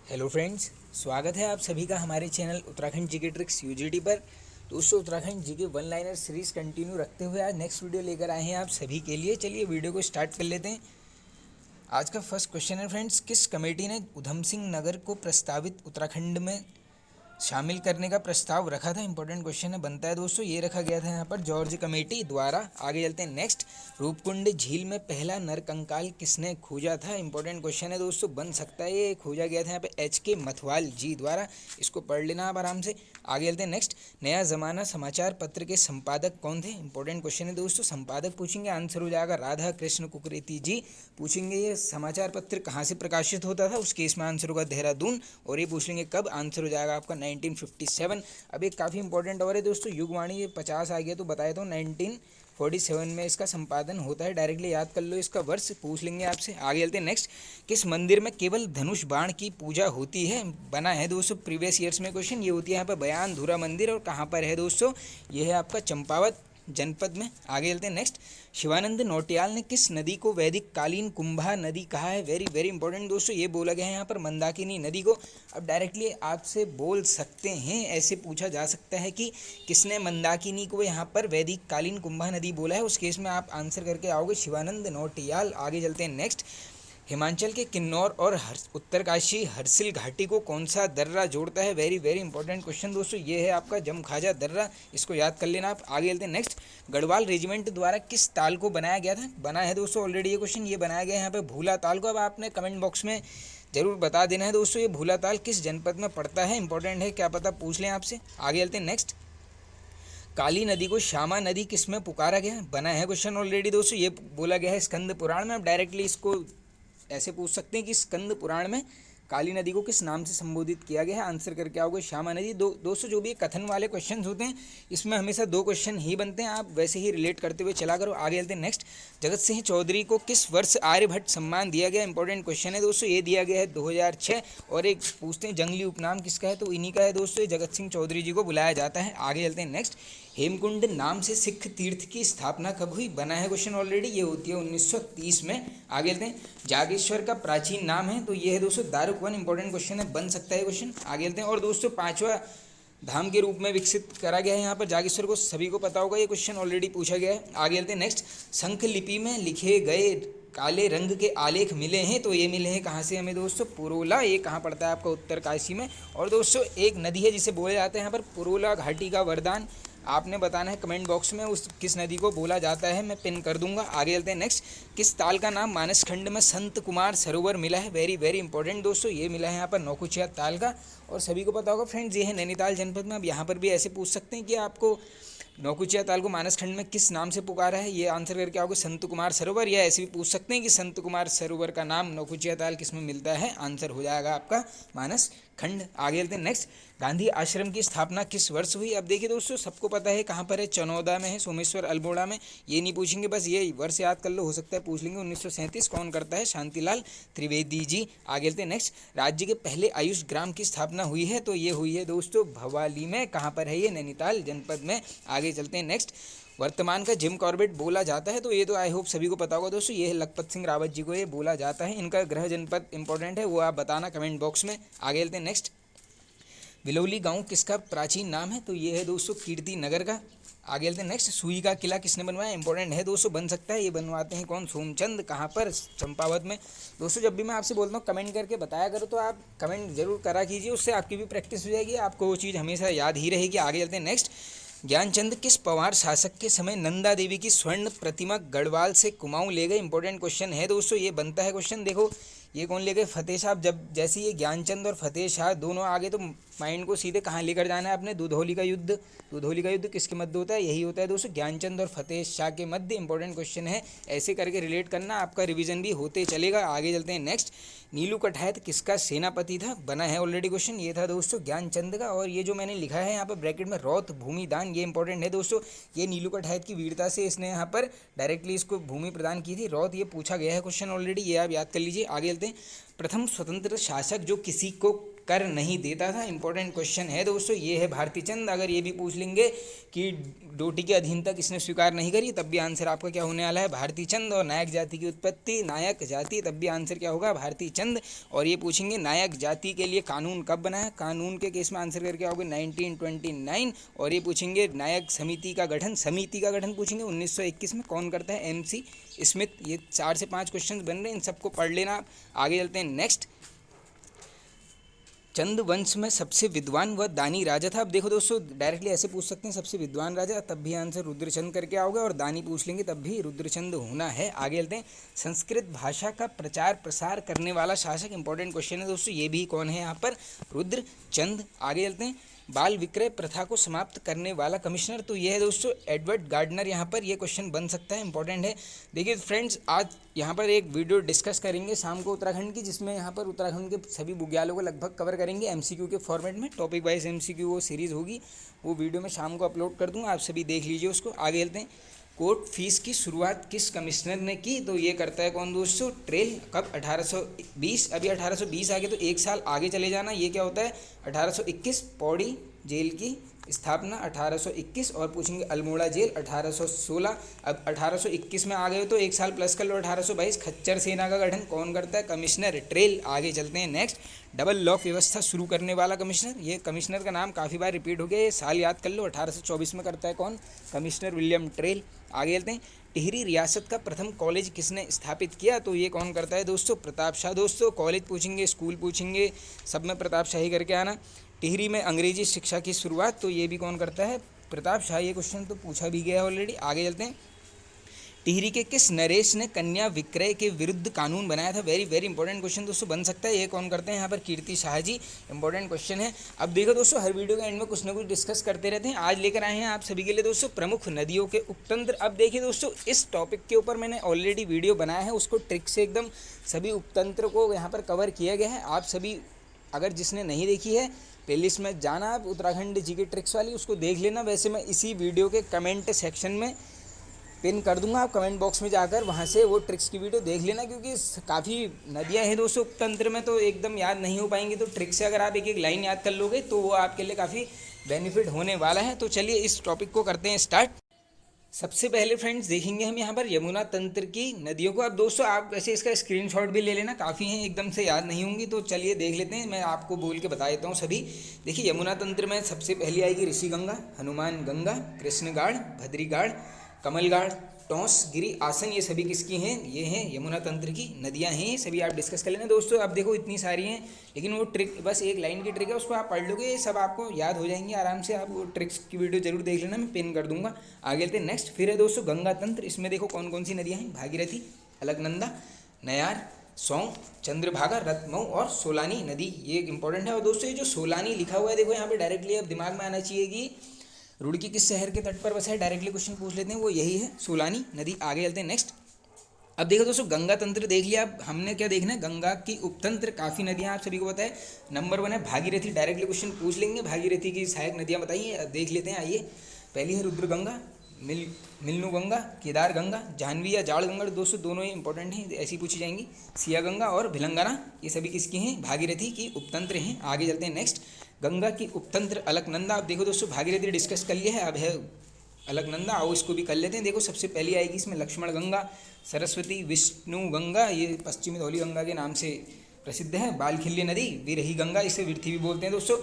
Hello friends, स्वागत है आप सभी का हमारे channel Uttarakhand GK tricks UGT पर। दोस्तों, Uttarakhand GK one liner series continue रखते हुए आज नेक्स्ट वीडियो लेकर आए हैं आप सभी के लिए। चलिए वीडियो को स्टार्ट कर लेते हैं। आज का फर्स्ट क्वेश्चन है फ्रेंड्स, किस कमेटी ने उधम सिंह नगर को प्रस्तावित उत्तराखंड में शामिल करने का प्रस्ताव रखा था? इंपॉर्टेंट क्वेश्चन है, बनता है दोस्तों। ये रखा गया था यहाँ पर जॉर्ज कमेटी द्वारा। आगे चलते हैं नेक्स्ट। रूपकुंड झील में पहला नरकंकाल किसने खोजा था? इंपॉर्टेंट क्वेश्चन है दोस्तों, बन सकता है ये खोजा गया था यहाँ पे एच.के. मथवाल जी द्वारा। इसको पढ़ लेना आप आराम से। आगे चलते हैं नेक्स्ट। नया ज़माना समाचार पत्र के संपादक कौन थे? इंपॉर्टेंट क्वेश्चन है दोस्तों, संपादक पूछेंगे, आंसर हो जाएगा राधा कृष्ण कुकरेती जी। पूछेंगे ये समाचार पत्र कहाँ से प्रकाशित होता था, उस केस में आंसर होगा देहरादून। और ये पूछ लेंगे कब, आंसर हो जाएगा आपका 1957। अब एक काफ़ी इंपॉर्टेंट और है दोस्तों, युगवाणी, ये 50 आ गया तो बताया तो 1947 में इसका संपादन होता है। डायरेक्टली याद कर लो, इसका वर्ष पूछ लेंगे आपसे। आगे चलते हैं नेक्स्ट। किस मंदिर में केवल धनुष बाण की पूजा होती है? बना है दोस्तों प्रीवियस ईयर्स में क्वेश्चन। ये होती है यहाँ पर बयान धुरा मंदिर, और कहाँ पर है दोस्तों? ये है आपका चंपावत जनपद में। आगे चलते हैं नेक्स्ट। शिवानंद नौटियाल ने किस नदी को वैदिक कालीन कुंभा नदी कहा है? वेरी वेरी इंपॉर्टेंट दोस्तों, ये बोला गया है यहाँ पर मंदाकिनी नदी को। अब डायरेक्टली आपसे बोल सकते हैं, ऐसे पूछा जा सकता है कि किसने मंदाकिनी को यहाँ पर वैदिक कालीन कुंभा नदी बोला है, उस केस में आप आंसर करके आओगे शिवानंद नौटियाल। आगे चलते हैं नेक्स्ट। हिमाचल के किन्नौर और उत्तरकाशी हरसिल घाटी को कौन सा दर्रा जोड़ता है? वेरी वेरी इंपॉर्टेंट क्वेश्चन दोस्तों, ये है आपका जमखाजा दर्रा। इसको याद कर लेना आप। आगे चलते हैं नेक्स्ट। गढ़वाल रेजिमेंट द्वारा किस ताल को बनाया गया था? बना है दोस्तों ऑलरेडी ये क्वेश्चन, ये बनाया गया है यहाँ पे भूला ताल को। अब आपने कमेंट बॉक्स में जरूर बता देना है दोस्तों, ये भूला ताल किस जनपद में पड़ता है? इंपॉर्टेंट है, क्या पता पूछ लें आपसे। आगे चलते हैं नेक्स्ट। काली नदी को श्यामा नदी किस में पुकारा गया? बना है क्वेश्चन ऑलरेडी दोस्तों, ये बोला गया है स्कंद पुराण में। अब डायरेक्टली इसको ऐसे पूछ सकते हैं कि स्कंद पुराण में काली नदी को किस नाम से संबोधित किया गया है? आंसर करके आओगे श्यामा नदी। दोस्तों, जो भी कथन वाले क्वेश्चन होते हैं इसमें हमेशा 2 क्वेश्चन ही बनते हैं, आप वैसे ही रिलेट करते हुए चला करो। आगे चलते हैं नेक्स्ट। जगत सिंह चौधरी को किस वर्ष आर्यभट्ट सम्मान दिया गया? इंपॉर्टेंट क्वेश्चन है दोस्तों, ये दिया गया है 2006। और एक पूछते हैं जंगली उपनाम किसका है, तो इन्हीं का है दोस्तों, ये जगत सिंह चौधरी जी को बुलाया जाता है। आगे चलते हैं नेक्स्ट। हेमकुंड नाम से सिख तीर्थ की स्थापना कब हुई? बना है क्वेश्चन ऑलरेडी, ये होती है 1930 में। आगे चलते हैं। जागेश्वर का प्राचीन नाम है, तो ये है दोस्तों दारुकवन। इंपॉर्टेंट क्वेश्चन है, बन सकता है क्वेश्चन। आगे चलते हैं। और दोस्तों, 5वां धाम के रूप में विकसित करा गया है यहाँ पर जागेश्वर को, सभी को पता होगा, ये क्वेश्चन ऑलरेडी पूछा गया है। आगे चलते हैं नेक्स्ट। शंख लिपि में लिखे गए काले रंग के आलेख मिले हैं, तो ये मिले हैं कहाँ से हमें दोस्तों? पुरोला। ये कहाँ पड़ता है आपका? उत्तरकाशी में। और दोस्तों, एक नदी है जिसे बोला जाता है यहाँ पर पुरोला घाटी का वरदान। आपने बताना है कमेंट बॉक्स में उस किस नदी को बोला जाता है, मैं पिन कर दूंगा। आगे चलते हैं नेक्स्ट। किस ताल का नाम मानसखंड में संत कुमार सरोवर मिला है? वेरी वेरी इंपॉर्टेंट दोस्तों, ये मिला है यहाँ पर नौकुचिया ताल का। और सभी को पता होगा फ्रेंड्स, ये है नैनीताल जनपद में। अब यहाँ पर भी ऐसे पूछ सकते हैं कि आपको नौकुचिया ताल को मानसखंड में किस नाम से पुकारा है, ये आंसर करके आओगे संत कुमार सरोवर। या ऐसे भी पूछ सकते हैं कि संत कुमार सरोवर का नाम नौकुचिया ताल किस में मिलता है? आंसर हो जाएगा आपका मानस खंड। आगे चलते हैं नेक्स्ट। गांधी आश्रम की स्थापना किस वर्ष हुई? अब देखिए दोस्तों, सबको पता है कहाँ पर है, चनौदा में है, सोमेश्वर अल्मोड़ा में। ये नहीं पूछेंगे, बस ये वर्ष याद कर लो, हो सकता है पूछ लेंगे। 1937। कौन करता है? शांतिलाल त्रिवेदी जी। आगे चलते हैं नेक्स्ट। राज्य के पहले आयुष ग्राम की स्थापना हुई है, तो ये हुई है दोस्तों भवाली में। कहाँ पर है ये? नैनीताल जनपद में। आगे चलते हैं नेक्स्ट। वर्तमान का जिम कॉर्बेट बोला जाता है, तो ये तो आई होप सभी को पता होगा दोस्तों, ये है लखपत सिंह रावत जी को ये बोला जाता है। इनका गृह जनपद इंपॉर्टेंट है, वो आप बताना कमेंट बॉक्स में। आगे चलते हैं नेक्स्ट। विलोली गांव किसका प्राचीन नाम है? तो ये है दोस्तों कीर्ति नगर का। आगे चलते हैं नेक्स्ट। सुई का किला किसने बनवाया? इंपॉर्टेंट है दोस्तों, बन सकता है, ये बनवाते हैं कौन? सोमचंद। कहाँ पर? चंपावत में। दोस्तों, जब भी मैं आपसे बोलता हूँ कमेंट करके बताया करो, तो आप कमेंट जरूर करा कीजिए, उससे आपकी भी प्रैक्टिस हो जाएगी, आपको वो चीज़ हमेशा याद ही रहेगी। आगे चलते हैं नेक्स्ट। ज्ञानचंद किस पवार शासक के समय नंदा देवी की स्वर्ण प्रतिमा गढ़वाल से कुमाऊं ले गए? इंपॉर्टेंट क्वेश्चन है दोस्तों, ये बनता है क्वेश्चन। देखो, ये कौन ले गए? फतेह शाह। जब जैसे ये ज्ञानचंद और फतेह शाह दोनों आगे, तो माइंड को सीधे कहाँ लेकर जाना है आपने? दुधौली का युद्ध। दुधौली का युद्ध किसके मध्य होता है? यही होता है दोस्तों, ज्ञानचंद और फतेह शाह के मध्य। इंपॉर्टेंट क्वेश्चन है, ऐसे करके रिलेट करना, आपका रिवीजन भी होते चलेगा। आगे चलते हैं नेक्स्ट। नीलू कठायत किसका सेनापति था? बना है ऑलरेडी क्वेश्चन, ये था दोस्तों ज्ञानचंद का। और ये जो मैंने लिखा है यहाँ पर ब्रैकेट में, रौत भूमि दान, ये इंपॉर्टेंट है दोस्तों। ये नीलू कठायत की वीरता से इसने यहाँ पर डायरेक्टली इसको भूमि प्रदान की थी। रौत, ये पूछा गया है क्वेश्चन ऑलरेडी, ये आप याद कर लीजिए। आगे चलते हैं। प्रथम स्वतंत्र शासक जो किसी को कर नहीं देता था। इंपॉर्टेंट क्वेश्चन है दोस्तों, ये है भारती चंद। अगर ये भी पूछ लेंगे कि डोटी की अधीनता किसने स्वीकार नहीं करी, तब भी आंसर आपका क्या होने वाला है, भारती चंद। और नायक जाति की उत्पत्ति, नायक जाति, तब भी आंसर क्या होगा, भारती चंद। और ये पूछेंगे नायक जाति के लिए कानून कब बना है, कानून के केस में आंसर करके आओगे 1929। और ये पूछेंगे नायक समिति का गठन, समिति का गठन पूछेंगे 1921 में कौन करता है, MC स्मिथ। ये 4 से 5 क्वेश्चन बन रहे हैं, इन सबको पढ़ लेना। आगे चलते हैं नेक्स्ट। चंद वंश में सबसे विद्वान व दानी राजा था। अब देखो दोस्तों, डायरेक्टली ऐसे पूछ सकते हैं सबसे विद्वान राजा, तब भी आंसर रुद्रचंद करके आओगे, और दानी पूछ लेंगे तब भी रुद्रचंद होना है। आगे चलते हैं। संस्कृत भाषा का प्रचार प्रसार करने वाला शासक, इंपॉर्टेंट क्वेश्चन है दोस्तों, ये भी कौन है यहाँ पर, रुद्रचंद। आगे चलते हैं। बाल विक्रय प्रथा को समाप्त करने वाला कमिश्नर, तो ये है दोस्तों एडवर्ड गार्डनर। यहाँ पर ये क्वेश्चन बन सकता है, इंपॉर्टेंट है। देखिए फ्रेंड्स, आज यहाँ पर एक वीडियो डिस्कस करेंगे शाम को उत्तराखंड की, जिसमें यहाँ पर उत्तराखंड के सभी बुग्यालों को लगभग कवर करेंगे MCQ के फॉर्मेट में। टॉपिक वाइज MCQ वो सीरीज़ होगी, वो वीडियो मैं शाम को अपलोड कर दूँगा, आप सभी देख लीजिए उसको। आगे चलते हैं। कोर्ट फीस की शुरुआत किस कमिश्नर ने की, तो ये करता है कौन दोस्तों, ट्रेल। कब, 1820। अभी 1820 आगे तो 1 साल आगे चले जाना, ये क्या होता है 1821। पौड़ी जेल की स्थापना 1821, और पूछेंगे अल्मोड़ा जेल 1816। अब 1821 में आ गए तो 1 साल प्लस कर लो, 1822। खच्चर सेना का गठन कौन करता है, कमिश्नर ट्रेल। आगे चलते हैं नेक्स्ट। डबल लॉक व्यवस्था शुरू करने वाला कमिश्नर, ये कमिश्नर का नाम काफ़ी बार रिपीट हो गया, ये साल याद कर लो, 1824 में करता है कौन, कमिश्नर विलियम ट्रेल। आगे चलते हैं। टिहरी रियासत का प्रथम कॉलेज किसने स्थापित किया, तो ये कौन करता है दोस्तों, प्रताप शाह। दोस्तों कॉलेज पूछेंगे, स्कूल पूछेंगे, सब में प्रताप शाह ही करके आना। टिहरी में अंग्रेजी शिक्षा की शुरुआत, तो ये भी कौन करता है, प्रताप शाह। ये क्वेश्चन तो पूछा भी गया ऑलरेडी। आगे चलते हैं। टिहरी के किस नरेश ने कन्या विक्रय के विरुद्ध कानून बनाया था, वेरी वेरी इंपॉर्टेंट क्वेश्चन दोस्तों बन सकता है। ये कौन करते हैं यहाँ पर, कीर्ति शाह जी। इंपॉर्टेंट क्वेश्चन है। अब देखो दोस्तों, हर वीडियो के एंड में कुछ ना कुछ डिस्कस करते रहते हैं। आज लेकर आए हैं आप सभी के लिए दोस्तों प्रमुख नदियों के उपतंत्र। अब देखिए दोस्तों, इस टॉपिक के ऊपर मैंने ऑलरेडी वीडियो बनाया है, उसको ट्रिक से एकदम सभी उपतंत्र को यहाँ पर कवर किया गया है। आप सभी अगर जिसने नहीं देखी है, प्लेलिस्ट में जाना आप उत्तराखंड GK ट्रिक्स वाली, उसको देख लेना। वैसे मैं इसी वीडियो के कमेंट सेक्शन में पिन कर दूंगा, आप कमेंट बॉक्स में जाकर वहाँ से वो ट्रिक्स की वीडियो देख लेना, क्योंकि काफ़ी नदियाँ हैं दोस्तों उपतंत्र में, तो एकदम याद नहीं हो पाएंगी। तो ट्रिक से अगर आप एक एक लाइन याद कर लोगे तो वो आपके लिए काफ़ी बेनिफिट होने वाला है। तो चलिए इस टॉपिक को करते हैं स्टार्ट। सबसे पहले फ्रेंड्स देखेंगे हम यहाँ पर यमुना तंत्र की नदियों को। अब दोस्तों आप वैसे इसका स्क्रीनशॉट भी ले लेना, काफ़ी हैं, एकदम से याद नहीं होंगी, तो चलिए देख लेते हैं। मैं आपको बोल के बता देता हूँ सभी। देखिए यमुना तंत्र में सबसे पहली आएगी ऋषि गंगा, हनुमान गंगा, कृष्णगाढ़, भद्रीगाढ़, कमलगाढ़, टोंस, गिरी, आसन, ये सभी किसकी हैं, ये हैं यमुना तंत्र की नदियाँ हैं। ये सभी आप डिस्कस कर लेना दोस्तों। अब देखो इतनी सारी हैं, लेकिन वो ट्रिक बस एक लाइन की ट्रिक है, उसको आप पढ़ लोगे, ये सब आपको याद हो जाएंगी आराम से। आप वो ट्रिक्स की वीडियो जरूर देख लेना, मैं पिन कर दूंगा। आगे चलते नेक्स्ट। फिर है दोस्तों गंगा तंत्र। इसमें देखो कौन कौन सी नदियाँ हैं, भागीरथी, अलकनंदा, नयार, सौंग, चंद्रभागा, रतमऊ और सोलानी नदी, ये इंपॉर्टेंट है। और दोस्तों ये जो सोलानी लिखा हुआ है देखो यहाँ पे डायरेक्टली अब दिमाग में आना चाहिए कि रुड़की किस शहर के तट पर बसा है, डायरेक्टली क्वेश्चन पूछ लेते हैं, वो यही है सोलानी नदी। आगे चलते हैं नेक्स्ट। अब देखो दोस्तों गंगा तंत्र देख लिया, अब हमने क्या देखना है, गंगा की उपतंत्र काफ़ी नदियाँ आप सभी को पता है। नंबर 1 है भागीरथी, डायरेक्टली क्वेश्चन पूछ लेंगे, भागीरथी की सहायक नदियाँ बताइए, देख लेते हैं। आइए, पहली है रुद्र गंगा, मिलनू गंगा, केदार गंगा, जाह्नवी या जाड़ गंगा, दोस्तों दोनों ही इंपॉर्टेंट हैं, ऐसी पूछी जाएंगी। सिया गंगा और भिलंगाना, ये सभी किसकी हैं, भागीरथी की उपतंत्र हैं। आगे चलते हैं नेक्स्ट। गंगा की उपतंत्र अलकनंदा। अब देखो दोस्तों भागीरथी डिस्कस कर लिया है, अब है अलकनंदा, आओ इसको भी कर लेते हैं। देखो सबसे पहली आएगी इसमें लक्ष्मण गंगा, सरस्वती, विष्णु गंगा, ये पश्चिमी धौली गंगा के नाम से प्रसिद्ध है। बालखिल्य नदी, विरही गंगा, इसे विरथी भी बोलते हैं दोस्तों।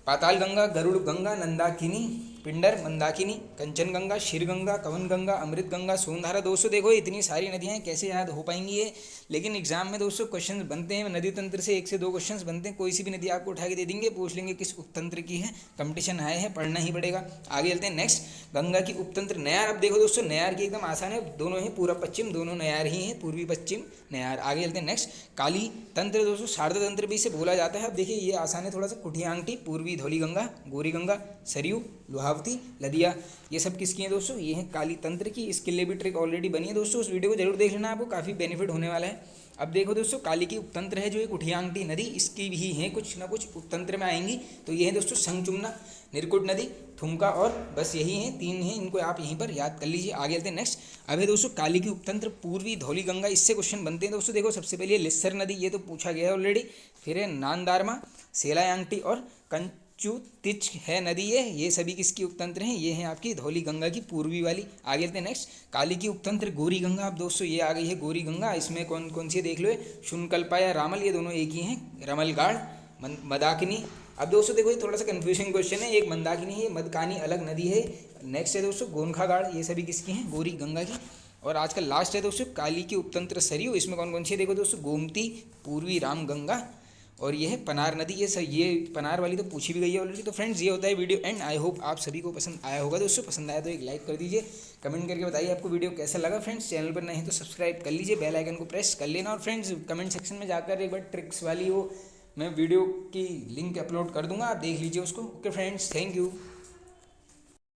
पाताल गंगा, गरुड़ गंगा, नंदाकिनी, पिंडर, मंदाकिनी, कंचन गंगा, क्षीर गंगा, कवन गंगा, अमृत गंगा, सोनधारा। दोस्तों देखो इतनी सारी नदियाँ हैं, कैसे याद हो पाएंगी ये, लेकिन एग्जाम में दोस्तों क्वेश्चंस बनते हैं नदी तंत्र से, 1 से 2 क्वेश्चंस बनते हैं। कोई सी भी नदी आपको उठा के दे देंगे, पूछ लेंगे किस उपतंत्र की है, कंपटीशन आए हैं, पढ़ना ही पड़ेगा। आगे चलते हैं नेक्स्ट। गंगा की उपतंत्र नयार। अब देखो दोस्तों नयार की एकदम आसान है, दोनों ही पूर्व पश्चिम, दोनों नयार ही हैं, पूर्वी पश्चिम नयार। आगे चलते हैं नेक्स्ट। काली तंत्र दोस्तों शारदा तंत्र भी इसे बोला जाता है। अब देखिए ये आसान है थोड़ा सा, कुठियांगटी, पूर्वी धौली गंगा, गौरी गंगा, सरयू, लुहावती, लदिया, ये सब किसकी हैं दोस्तों, ये हैं काली तंत्र की। इसके लिए भी ट्रिक ऑलरेडी बनी है दोस्तों, उस वीडियो को जरूर देख लेना, आपको काफ़ी बेनिफिट होने वाला है। अब देखो दोस्तों, काली की उपतंत्र है जो एक उठियांगटी नदी, इसकी भी हैं कुछ ना कुछ उपतंत्र में आएंगी। तो ये है दोस्तों संगचुमना, निरकुट नदी, थुमका, और बस यही हैं, 3 हैं, इनको आप यहीं पर याद कर लीजिए। आगे चलते हैं नेक्स्ट। अब है दोस्तों काली की उपतंत्र पूर्वी धौली गंगा, इससे क्वेश्चन बनते हैं दोस्तों। देखो सबसे पहले लिस्सर नदी, ये तो पूछा गया है ऑलरेडी। फिर है नांदारमा, सेलायांगटी और कंचुतिच है नदी, ये सभी किसकी उपतंत्र हैं? ये हैं आपकी धौली गंगा की पूर्वी वाली। आगे चलते हैं नेक्स्ट। काली की उपतंत्र गौरी गंगा, अब दोस्तों ये आ गई है गौरी गंगा। इसमें कौन कौन सी देख लो, शुनकल्पा या रामल, ये दोनों एक ही हैं। रमलगाड़, मदाकिनी। अब दोस्तों देखो, ये थोड़ा सा कन्फ्यूजिंग क्वेश्चन है, एक मंदाकिनी है, मदकानी अलग नदी है। नेक्स्ट है दोस्तों गोनखागाड़, ये सभी किसकी हैं? गौरी गंगा की। और आज का लास्ट है दोस्तों काली की उपतंत्र सरयू, इसमें कौन कौन सी है? देखो दोस्तों, गोमती, पूर्वी राम गंगा, और ये है पनार नदी। ये पनार वाली तो पूछी भी गई है ऑलरेडी। तो फ्रेंड्स, ये होता है वीडियो एंड। आई होप आप सभी को पसंद आया होगा दोस्तों। पसंद आया तो एक लाइक कर दीजिए, कमेंट करके बताइए आपको वीडियो कैसा लगा। फ्रेंड्स, चैनल पर नए हैं तो सब्सक्राइब कर लीजिए, बेल आइकन को प्रेस कर लेना। और फ्रेंड्स, कमेंट सेक्शन में जाकर एक बार ट्रिक्स वाली वो मैं वीडियो की लिंक अपलोड कर दूंगा, आप देख लीजिए उसको। Okay friends, thank you.